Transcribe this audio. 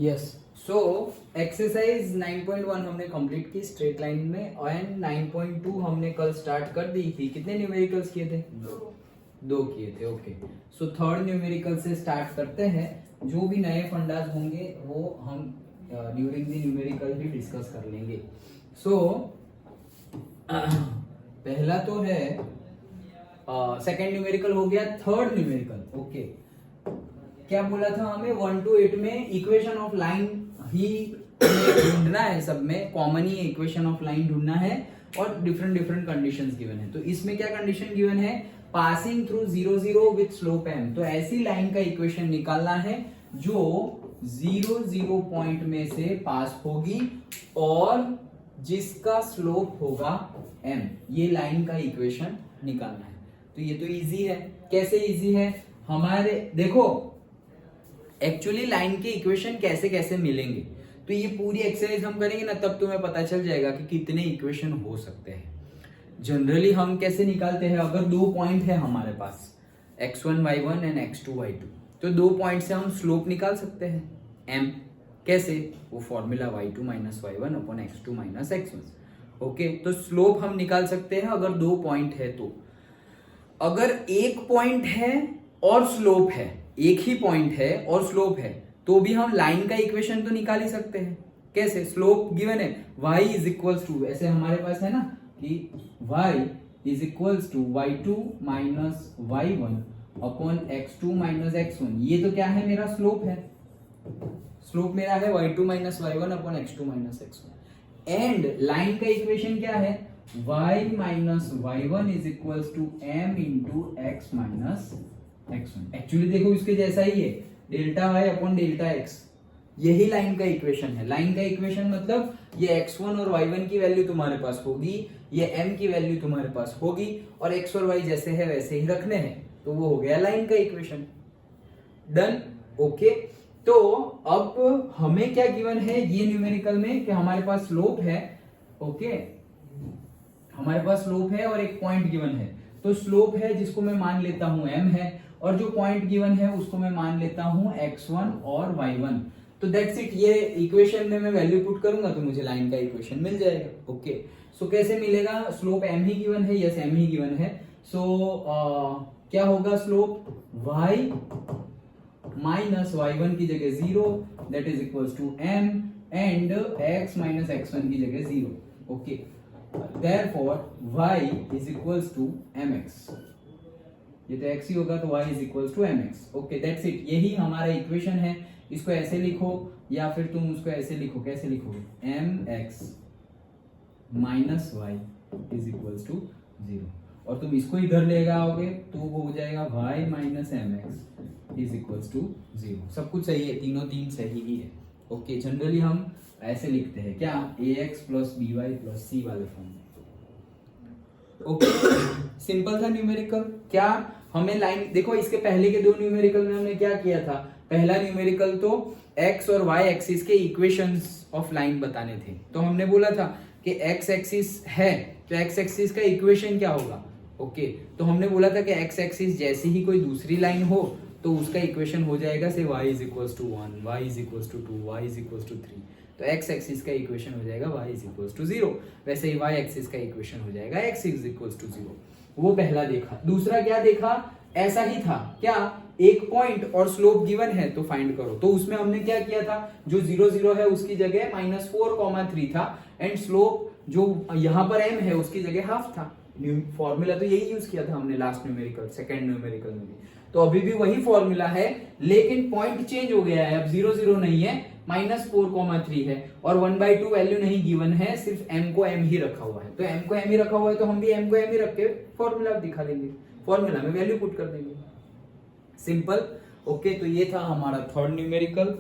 Yes, so exercise 9.1 हमने complete की straight line में, एंड 9.2 हमने कल स्टार्ट कर दी थी। कितने न्यूमेरिकल्स किए थे? दो किए थे। ओके, सो थर्ड न्यूमेरिकल से स्टार्ट करते हैं। जो भी नए फंडास होंगे वो हम ड्यूरिंग द न्यूमेरिकल भी डिस्कस कर लेंगे। सो पहला तो है सेकेंड न्यूमेरिकल हो गया। थर्ड न्यूमेरिकल, ओके, क्या बोला था हमें? 1 to 8 में इक्वेशन ऑफ लाइन ही ढूंढना है, सब में common he equation of line ढूंढना है, और डिफरेंट डिफरेंट कंडीशंस गिवन है। तो इसमें क्या कंडीशन गिवन है? Passing through 0 0 with slope m। तो ऐसी लाइन का इक्वेशन निकालना है जो 0 0 पॉइंट में से पास होगी और जिसका स्लोप होगा m। ये लाइन का इक्वेशन निकालना है। तो ये तो इजी है। कैसे इजी है? हमारे देखो एक्चुअली लाइन के इक्वेशन कैसे कैसे मिलेंगे, तो ये पूरी एक्सरसाइज हम करेंगे ना, तब तुम्हें पता चल जाएगा कि कितने इक्वेशन हो सकते हैं। जनरली हम कैसे निकालते हैं? अगर दो पॉइंट है हमारे पास x1 y1 and x2 y2, तो दो पॉइंट से हम स्लोप निकाल सकते हैं m। कैसे? वो formula y2 minus y1 upon x2 minus x1। Okay, तो स्लोप हम निकाल सकते हैं अगर दो पॉइंट है। तो अगर एक पॉइंट है और स्लोप है, एक ही पॉइंट है और स्लोप है, तो भी हम लाइन का इक्वेशन तो निकाल ही सकते हैं। कैसे? स्लोप गिवन है y इज इक्वल्स टू, ऐसे हमारे पास है ना कि y is equals to y2 minus y1 upon x2 minus x1। ये तो क्या है? मेरा स्लोप है। स्लोप मेरा है y2 minus y1 upon x2 minus x1। And line का इक्वेशन क्या है? y minus y1 is equals to m into x minus x1। Actually देखो इसके जैसा ही है, delta y upon delta x। यही लाइन का इक्वेशन है। लाइन का इक्वेशन मतलब ये x1 और y1 की वैल्यू तुम्हारे पास होगी, ये m की वैल्यू तुम्हारे पास होगी, और x और y जैसे है वैसे ही रखने हैं। तो वो हो गया लाइन का इक्वेशन। डन। ओके, तो अब हमें क्या गिवन है ये न्यूमेरिकल में कि हमारे पास स्लोप है। ओके, हमारे पास स्लोप है और एक पॉइंट गिवन है। तो स्लोप है जिसको मैं मान लेता हूं m है, और जो पॉइंट गिवन है उसको मैं मान लेता हूं x1 और y1। तो दैट्स इट। ये इक्वेशन में मैं वैल्यू पुट करूंगा तो मुझे लाइन का इक्वेशन मिल जाएगा। ओके, सो कैसे मिलेगा? स्लोप m ही गिवन है। यस, m ही गिवन है। सो क्या होगा? स्लोप y माइनस y1 की जगह 0, that is equals to m, and x minus x1 की जगह 0। Okay, therefore y is equals to mx। ये तो x ही होगा तो y is equals to mx। Okay, that's it। यही हमारा इक्वेशन है। इसको ऐसे लिखो या फिर तुम उसको ऐसे लिखो। कैसे लिखोगे? mx minus y is equals to 0, और तुम इसको इधर ले आओगे तो वो हो जाएगा y minus mx is equals to 0। सब कुछ सही है, तीनों तीन सही ही है। ओके, जनरली हम ऐसे लिखते हैं क्या? ax plus by plus c वाले फॉर्म में। ओके, सिंपल था न्यूमेरिकल। क्या हमें लाइन देखो, इसके पहले के दो न्यूमेरिकल में हमने क्या किया था? पहला न्यूमेरिकल तो x और y एक्सिस के इक्वेशंस ऑफ लाइन बताने थे। तो हमने बोला था कि x एक्सिस है तो x एक्सिस का इक्वेशन क्या होगा? ओके, तो हमने बोला था कि x एक्सिस जैसी ही कोई दूसरी लाइन हो तो उसका इक्वेशन हो जाएगा से y is equals to 1, y is equals to 2, y is equals to 3। तो x एक्सिस का इक्वेशन हो जाएगा y इज इक्वल्स टू 0। वैसे ही y एक्सिस का इक्वेशन हो जाएगा x इज इक्वल्स टू 0। वो पहला देखा। दूसरा क्या देखा? ऐसा ही था क्या? एक पॉइंट और स्लोप गिवन है तो फाइंड करो। तो उसमें हमने क्या किया था? जो 0 0 है उसकी जगह -4, 3 था, एंड स्लोप जो यहाँ पर m है उसकी जगह हाफ था। फॉर्मूला तो यही यूज किया था हमने लास्ट न्यूमेरिकल, सेकंड न्यूमेरिकल में भी। तो अभी भी वही फॉर्मूला है, लेकिन पॉइंट चेंज हो गया है। अब 0 0 नहीं है, -4, 3 है, और 1/2 वैल्यू नहीं गिवन है, सिर्फ m को m ही रखा हुआ है। तो m को m ही रखा हुआ है तो हम भी m को m ही रख के फॉर्मूला दिखा देंगे, फॉर्मूला में वैल्यू पुट कर देंगे। सिंपल। ओके, तो ये था हमारा थर्ड न्यूमेरिकल।